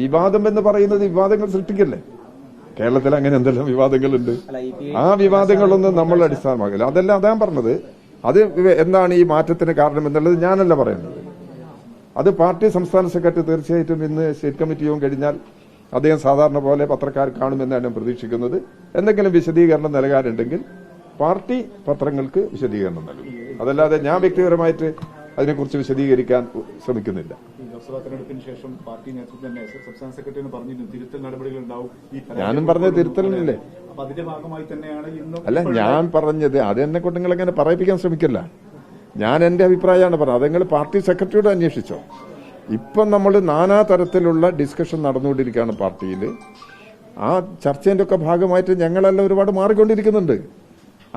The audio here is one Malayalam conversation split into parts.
വിവാദം എന്ന് പറയുന്നത് വിവാദങ്ങൾ സൃഷ്ടിക്കല്ലേ? കേരളത്തിൽ അങ്ങനെ എന്തെല്ലാം വിവാദങ്ങളുണ്ട്. ആ വിവാദങ്ങളൊന്നും നമ്മൾ അടിസ്ഥാനമാക്കില്ല. അതെല്ലാം അതാ പറഞ്ഞത്. അത് എന്താണ് ഈ മാറ്റത്തിന് കാരണം എന്നുള്ളത് ഞാനല്ല പറയുന്നത്. അത് പാർട്ടി സംസ്ഥാന സെക്രട്ടറി തീർച്ചയായിട്ടും ഇന്ന് സ്റ്റേറ്റ് കമ്മിറ്റി യോഗം കഴിഞ്ഞാൽ അദ്ദേഹം സാധാരണ പോലെ പത്രക്കാർ കാണുമെന്നാണ് ഞാൻ പ്രതീക്ഷിക്കുന്നത്. എന്തെങ്കിലും വിശദീകരണം നൽകാനുണ്ടെങ്കിൽ പാർട്ടി പത്രങ്ങൾക്ക് വിശദീകരണം നൽകും. അതല്ലാതെ ഞാൻ വ്യക്തിപരമായിട്ട് അതിനെക്കുറിച്ച് വിശദീകരിക്കാൻ ശ്രമിക്കുന്നില്ല. ലോക്സഭാ തെരഞ്ഞെടുപ്പിന് ശേഷം പാർട്ടി നേതൃത്വം തന്നെ സംസ്ഥാന സെക്രട്ടറി പറഞ്ഞിരുന്നു തിരുത്തൽ നടപടികൾ ഉണ്ടാവും. ഞാനും പറഞ്ഞ തിരുത്തലില്ലേ? അതിന്റെ ഭാഗമായി തന്നെയാണ് ഇന്നും. അല്ല, ഞാൻ പറഞ്ഞത് അത് എന്നെ കൊണ്ട് നിങ്ങൾ അങ്ങനെ പറയിപ്പിക്കാൻ ശ്രമിക്കില്ല. ഞാൻ എന്റെ അഭിപ്രായമാണ് പറഞ്ഞത്. അത് നിങ്ങൾ പാർട്ടി സെക്രട്ടറിയോട് അന്വേഷിച്ചോ. ഇപ്പം നമ്മൾ നാനാ തരത്തിലുള്ള ഡിസ്കഷൻ നടന്നുകൊണ്ടിരിക്കുകയാണ് പാർട്ടിയിൽ. ആ ചർച്ചേന്റെ ഒക്കെ ഭാഗമായിട്ട് ഞങ്ങളെല്ലാം ഒരുപാട് മാറിക്കൊണ്ടിരിക്കുന്നുണ്ട്.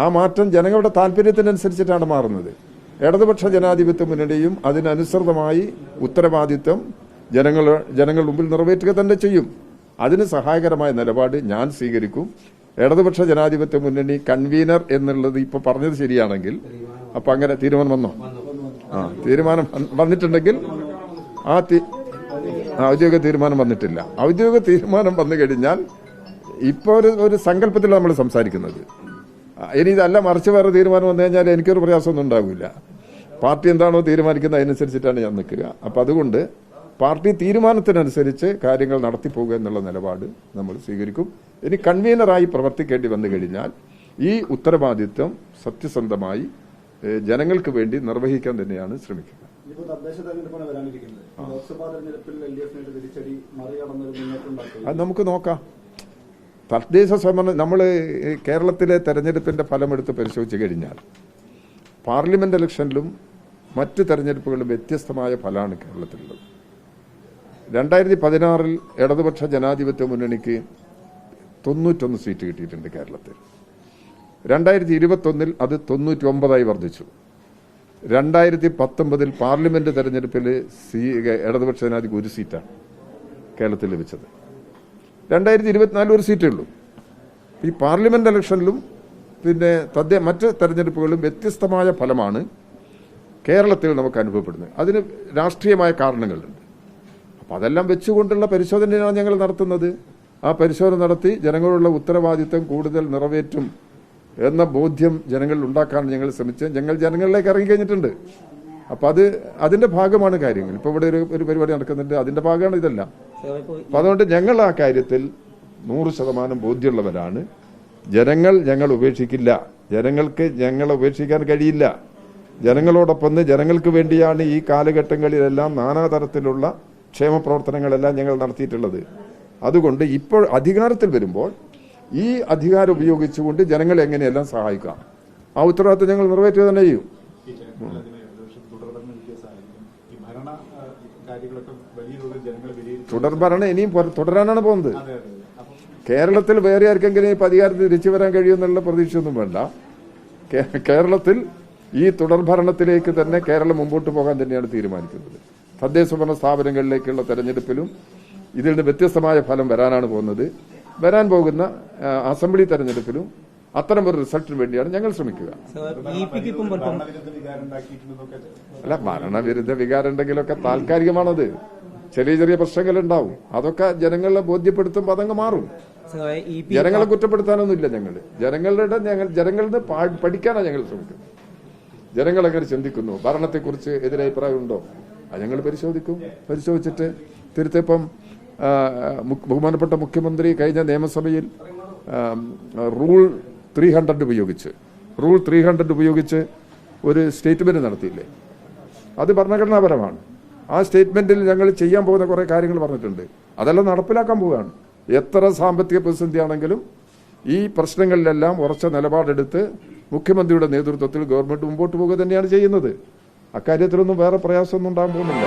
ആ മാറ്റം ജനങ്ങളുടെ താല്പര്യത്തിനനുസരിച്ചിട്ടാണ് മാറുന്നത്. ഇടതുപക്ഷ ജനാധിപത്യ മുന്നണിയും അതിനനുസൃതമായി ഉത്തരവാദിത്വം ജനങ്ങൾ മുമ്പിൽ നിറവേറ്റുക തന്നെ ചെയ്യും. അതിന് സഹായകരമായ നിലപാട് ഞാൻ സ്വീകരിക്കും. ഇടതുപക്ഷ ജനാധിപത്യ മുന്നണി കൺവീനർ എന്നുള്ളത് ഇപ്പൊ പറഞ്ഞത് ശരിയാണെങ്കിൽ അപ്പൊ അങ്ങനെ തീരുമാനം വന്നോ? തീരുമാനം വന്നിട്ടുണ്ടെങ്കിൽ ഔദ്യോഗിക തീരുമാനം വന്നിട്ടില്ല. ഔദ്യോഗിക തീരുമാനം വന്നു കഴിഞ്ഞാൽ ഇപ്പൊ ഒരു സങ്കല്പത്തിൽ നമ്മൾ സംസാരിക്കുന്നത്. ഇനി ഇതല്ല മറിച്ച് വേറെ തീരുമാനം വന്നു കഴിഞ്ഞാൽ എനിക്കൊരു പ്രയാസമൊന്നും ഉണ്ടാവില്ല. പാർട്ടി എന്താണോ തീരുമാനിക്കുന്നത് അതിനനുസരിച്ചിട്ടാണ് ഞാൻ നിൽക്കുക. അപ്പം അതുകൊണ്ട് പാർട്ടി തീരുമാനത്തിനനുസരിച്ച് കാര്യങ്ങൾ നടത്തിപ്പോകുക എന്നുള്ള നിലപാട് നമ്മൾ സ്വീകരിക്കും. ഇനി കൺവീനറായി പ്രവർത്തിക്കേണ്ടി വന്നു കഴിഞ്ഞാൽ ഈ ഉത്തരവാദിത്വം സത്യസന്ധമായി ജനങ്ങൾക്ക് വേണ്ടി നിർവഹിക്കാൻ തന്നെയാണ് ശ്രമിക്കുക. അത് നമുക്ക് നോക്കാം. തദ്ദേശ സ്വയംഭരണ നമ്മൾ കേരളത്തിലെ തെരഞ്ഞെടുപ്പിന്റെ ഫലമെടുത്ത് പരിശോധിച്ചു കഴിഞ്ഞാൽ പാർലമെന്റ് ഇലക്ഷനിലും മറ്റ് തെരഞ്ഞെടുപ്പുകളിലും വ്യത്യസ്തമായ ഫലമാണ് കേരളത്തിലുള്ളത്. 2016 ഇടതുപക്ഷ ജനാധിപത്യ മുന്നണിക്ക് 91 സീറ്റ് കിട്ടിയിട്ടുണ്ട് കേരളത്തിൽ. 2021 അത് 99 വർദ്ധിച്ചു. 2019 പാർലമെന്റ് തെരഞ്ഞെടുപ്പിൽ ഇടതുപക്ഷ ജനാധിപത്യ 1 സീറ്റാണ് കേരളത്തിൽ ലഭിച്ചത്. 2024 ഒരു സീറ്റേ ഉള്ളൂ. ഈ പാർലമെന്റ് ഇലക്ഷനിലും പിന്നെ മറ്റ് തെരഞ്ഞെടുപ്പുകളിലും വ്യത്യസ്തമായ ഫലമാണ് കേരളത്തിൽ നമുക്ക് അനുഭവപ്പെടുന്നത്. അതിന് രാഷ്ട്രീയമായ കാരണങ്ങളുണ്ട്. അപ്പം അതെല്ലാം വെച്ചുകൊണ്ടുള്ള പരിശോധനയാണ് ഞങ്ങൾ നടത്തുന്നത്. ആ പരിശോധന നടത്തി ജനങ്ങളുള്ള ഉത്തരവാദിത്വം കൂടുതൽ നിറവേറ്റും എന്ന ബോധ്യം ജനങ്ങളിൽ ഉണ്ടാക്കാൻ ഞങ്ങൾ ശ്രമിച്ച് ഞങ്ങൾ ജനങ്ങളിലേക്ക് ഇറങ്ങിക്കഴിഞ്ഞിട്ടുണ്ട്. അപ്പം അതിന്റെ ഭാഗമാണ് കാര്യങ്ങൾ. ഇപ്പൊ ഇവിടെ ഒരു പരിപാടി നടക്കുന്നുണ്ട്, അതിന്റെ ഭാഗമാണ് ഇതെല്ലാം. അപ്പൊ അതുകൊണ്ട് ഞങ്ങൾ ആ കാര്യത്തിൽ 100% ബോധ്യമുള്ളവരാണ്. ഞങ്ങൾ ഉപേക്ഷിക്കില്ല. ജനങ്ങൾക്ക് ഞങ്ങളെ ഉപേക്ഷിക്കാൻ കഴിയില്ല. ജനങ്ങളോടൊപ്പം ജനങ്ങൾക്ക് വേണ്ടിയാണ് ഈ കാലഘട്ടങ്ങളിലെല്ലാം നാനാതരത്തിലുള്ള ക്ഷേമ പ്രവർത്തനങ്ങളെല്ലാം ഞങ്ങൾ നടത്തിയിട്ടുള്ളത്. അതുകൊണ്ട് ഇപ്പോൾ അധികാരത്തിൽ വരുമ്പോൾ ഈ അധികാരം ഉപയോഗിച്ചുകൊണ്ട് ജനങ്ങളെ എങ്ങനെയെല്ലാം സഹായിക്കാം, ആ ഉത്തരവാദിത്വം ഞങ്ങൾ നിറവേറ്റുക തന്നെ ചെയ്യും. തുടർഭരണം ഇനിയും തുടരാനാണ് പോകുന്നത്. കേരളത്തിൽ വേറെ ആർക്കെങ്കിലും ഇപ്പൊ അധികാരത്തിൽ തിരിച്ചു വരാൻ കഴിയുമെന്നുള്ള പ്രതീക്ഷയൊന്നും വേണ്ട. കേരളത്തിൽ ഈ തുടർഭരണത്തിലേക്ക് തന്നെ കേരളം മുമ്പോട്ട് പോകാൻ തന്നെയാണ് തീരുമാനിക്കുന്നത്. തദ്ദേശ ഭരണ സ്ഥാപനങ്ങളിലേക്കുള്ള തെരഞ്ഞെടുപ്പിലും ഇതിൽ നിന്ന് വ്യത്യസ്തമായ ഫലം വരാനാണ് പോകുന്നത്. വരാൻ പോകുന്ന അസംബ്ലി തെരഞ്ഞെടുപ്പിലും അത്തരം ഒരു റിസൾട്ടിന് വേണ്ടിയാണ് ഞങ്ങൾ ശ്രമിക്കുക. അല്ല, ഭരണവിരുദ്ധ വികാരം ഉണ്ടെങ്കിലൊക്കെ താൽക്കാലികമാണത്. ചെറിയ പ്രശ്നങ്ങൾ ഉണ്ടാവും. അതൊക്കെ ജനങ്ങളെ ബോധ്യപ്പെടുത്തുമ്പോൾ അതങ്ങ് മാറും. ജനങ്ങളെ കുറ്റപ്പെടുത്താനൊന്നുമില്ല. ജനങ്ങളുടെ പഠിക്കാനാണ് ഞങ്ങൾ ശ്രമിക്കുന്നത്. ജനങ്ങൾ എങ്ങനെ ചിന്തിക്കുന്നു, ഭരണത്തെക്കുറിച്ച് എതിരഭിപ്രായം ഉണ്ടോ, അത് ഞങ്ങൾ പരിശോധിച്ചിട്ട് തിരുത്തിപ്പം ബഹുമാനപ്പെട്ട മുഖ്യമന്ത്രി കഴിഞ്ഞ നിയമസഭയിൽ റൂൾ 300 ഉപയോഗിച്ച് ഒരു സ്റ്റേറ്റ്മെന്റ് നടത്തിയില്ലേ? അത് ഭരണഘടനാപരമാണ്. ആ സ്റ്റേറ്റ്മെന്റിൽ ഞങ്ങൾ ചെയ്യാൻ പോകുന്ന കുറെ കാര്യങ്ങൾ പറഞ്ഞിട്ടുണ്ട്. അതെല്ലാം നടപ്പിലാക്കാൻ പോവുകയാണ്. എത്ര സാമ്പത്തിക പ്രതിസന്ധിയാണെങ്കിലും ഈ പ്രശ്നങ്ങളിലെല്ലാം ഉറച്ച നിലപാടെടുത്ത് മുഖ്യമന്ത്രിയുടെ നേതൃത്വത്തിൽ ഗവൺമെന്റ് മുമ്പോട്ട് പോകുക തന്നെയാണ് ചെയ്യുന്നത്. അക്കാര്യത്തിലൊന്നും വേറെ പ്രയാസമൊന്നും ഉണ്ടാകാൻ പോകുന്നില്ല.